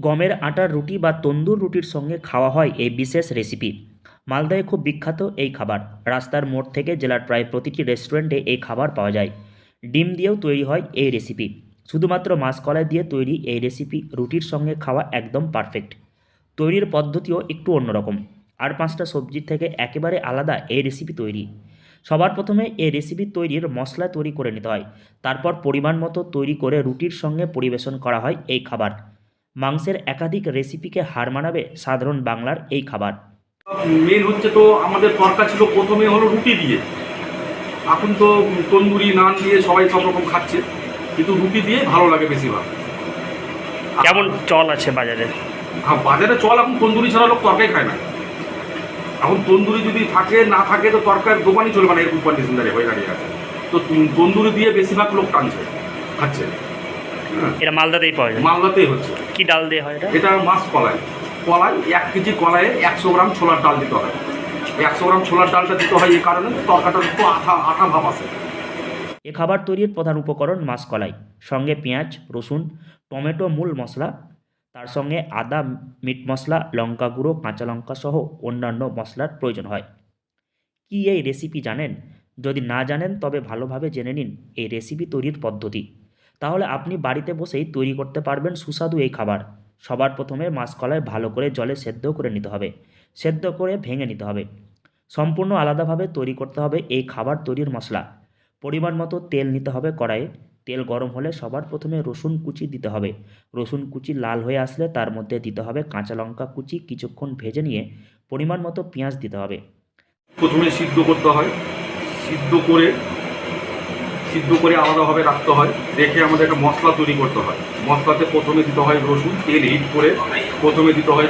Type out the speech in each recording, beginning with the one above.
গমের আটার রুটি বা তন্দুর রুটির সঙ্গে খাওয়া হয় এই বিশেষ রেসিপি। মালদায় খুব বিখ্যাত এই খাবার। রাস্তার মোড় থেকে জেলার প্রায় প্রতিটি রেস্টুরেন্টে এই খাবার পাওয়া যায়। ডিম দিয়েও তৈরি হয় এই রেসিপি। শুধুমাত্র মাসকলাই দিয়ে তৈরি এই রেসিপি রুটির সঙ্গে খাওয়া একদম পারফেক্ট। তৈরির পদ্ধতিও একটু অন্যরকম। আর পাঁচটা সবজির থেকে একেবারে আলাদা এই রেসিপি তৈরি। সবার প্রথমে এই রেসিপি তৈরির মশলা তৈরি করে নিতে হয়। তারপর পরিমাণ মতো তৈরি করে রুটির সঙ্গে পরিবেশন করা হয় এই খাবার। মাংসের একাধিক রেসিপিকে হার মানাবে সাধারণ বাংলার এই খাবার। মেন হচ্ছে তো আমাদের তরকা ছিল প্রথমে হলো রুটি দিয়ে। এখন তো তন্দুরি নান দিয়ে সবাই সব রকম খাচ্ছে, কিন্তু রুটি দিয়ে ভালো লাগে বেশিরভাগ। কেমন চল আছে বাজারে? হ্যাঁ, বাজারে চল এখন তন্দুরি ছাড়া লোক তরকাই খায় না। এখন তন্দুরি যদি থাকে না থাকে তো তরকার দোকানই চলবে না, এরকম কন্ডিশন হয়ে দাঁড়িয়ে আছে। তো তন্দুরি দিয়ে বেশিরভাগ লোক টানছে, খাচ্ছে। হ্যাঁ, এটা মালদাতেই পাওয়া যায়। মালদাতেই হচ্ছে। কি ডাল দিয়ে হয় এটা? এটা মাছ কলাই। 1 কেজি কলাইয়ে 100 গ্রাম ছোলার ডাল দিতে হয়। 100 গ্রাম ছোলার ডালটা দিতে হয় এই কারণে তরকাটা একটু আঠা আঠা ভাব আছে। এ খাবার তৈরির প্রধান উপকরণ মাসকলাই, সঙ্গে পেঁয়াজ, রসুন, টমেটো মূল মশলা, তার সঙ্গে আদা, মিট মশলা, লঙ্কা গুঁড়ো, কাঁচা লঙ্কা সহ অন্যান্য মশলার প্রয়োজন হয়। কি এই রেসিপি জানেন? যদি না জানেন তবে ভালোভাবে জেনে নিন এই রেসিপি তৈরির পদ্ধতি। তাহলে আপনি বাড়িতে বসেই তৈরি করতে পারবেন সুস্বাদু এই খাবার। সবার প্রথমে মাসকলাই ভালো করে জলে সেদ্ধ করে নিতে হবে। সেদ্ধ করে ভেঙে নিতে হবে। সম্পূর্ণ আলাদাভাবে তৈরি করতে হবে এই খাবার তৈরির মশলা। পরিমাণ মতো তেল নিতে হবে কড়াইয়ে। তেল গরম হলে সবার প্রথমে রসুন কুচি দিতে হবে। রসুন কুচি লাল হয়ে আসলে তার মধ্যে দিতে হবে কাঁচা লঙ্কা কুচি। কিছুক্ষণ ভেজে নিয়ে পরিমাণ মতো পেঁয়াজ দিতে হবে। প্রথমে সিদ্ধ করতে হয়, সিদ্ধ করে আলাদাভাবে রাখতে হয়। রেখে আমাদের একটা মশলা তৈরি করতে হয়। মশলাতে প্রথমে দিতে হয় রসুন। তেল হিট করে প্রথমে দিতে হয়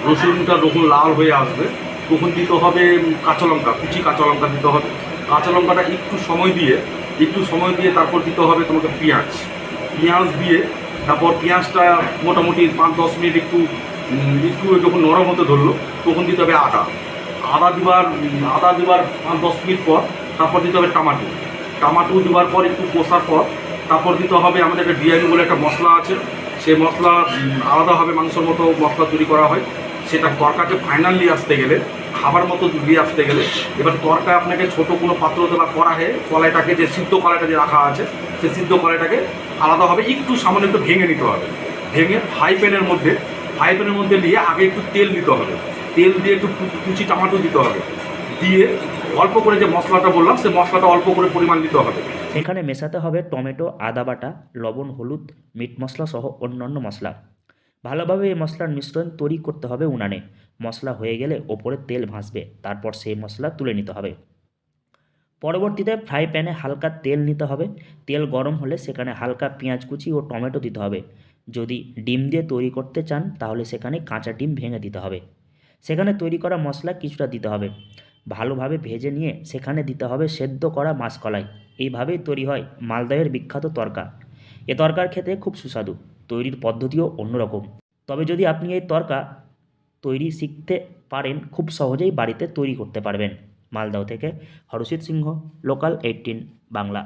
রসুনটা যখন লাল হয়ে আসবে তখন দিতে হবে কাঁচা লঙ্কা, কুচি কাঁচা লঙ্কা দিতে হবে। কাঁচা লঙ্কাটা একটু সময় দিয়ে তারপর দিতে হবে তোমাকে পেঁয়াজ দিয়ে তারপর পেঁয়াজটা মোটামুটি 5-10 মিনিট একটু যখন নরম হতে ধরলো তখন দিতে হবে আদা দিবার 5-10 মিনিট পর তারপর দিতে হবে টমাটো দেওয়ার পর একটু কষার পর তারপর দিতে হবে আমাদের একটা বিরিয়ানি বলে একটা মশলা আছে। সেই মশলা আলাদাভাবে মাংসের মতো মশলা তৈরি করা হয়। সেটা তরকাকে ফাইনাল নিয়ে আসতে গেলে, খাবার মতো নিয়ে আসতে গেলে এবার তরকা আপনাকে ছোট কোনো পাত্রতে বা কড়াইয়ে কলাইটাকে যে সিদ্ধ কলাইটা যে রাখা আছে সেই সিদ্ধ কলাইটাকে আলাদাভাবে একটু সামান্য একটু ভেঙে নিতে হবে। ভেঙে ফ্রাই প্যানের মধ্যে নিয়ে আগে একটু তেল দিতে হবে। তেল দিয়ে একটু কুচি টমাটো দিতে হবে। দিয়ে অল্প করে যে মশলাটা বললাম সেই মশলাটা অল্প করে পরিমাণ দিতে হবে। এখানে মেশাতে হবে টমেটো, আদা বাটা, লবণ, হলুদ, মিট মশলা সহ অন্যান্য মশলা। ভালোভাবে এই মশলার মিশ্রণ তৈরি করতে হবে উনানে। মশলা হয়ে গেলে ওপরে তেল ভাসবে, তারপর সেই মশলা তুলে নিতে হবে। পরবর্তীতে ফ্রাই প্যানে হালকা তেল নিতে হবে। তেল গরম হলে সেখানে হালকা পেঁয়াজ কুচি ও টমেটো দিতে হবে। যদি ডিম দিয়ে তৈরি করতে চান তাহলে সেখানে কাঁচা ডিম ভেঙে দিতে হবে। সেখানে তৈরি করা মশলা কিছুটা দিতে হবে। ভালোভাবে ভেজে নিয়ে সেখানে দিতে হবে সেদ্ধ করা মাসকলাই। এইভাবেই তৈরি হয় মালদহের বিখ্যাত তরকা। এ তরকার খেতে খুব সুস্বাদু। তৈরির পদ্ধতিও অন্যরকম। তবে যদি আপনি এই তরকা তৈরি শিখতে পারেন খুব সহজেই বাড়িতে তৈরি করতে পারবেন। মালদহ থেকে হরষিত সিংহ, লোকাল 18 বাংলা।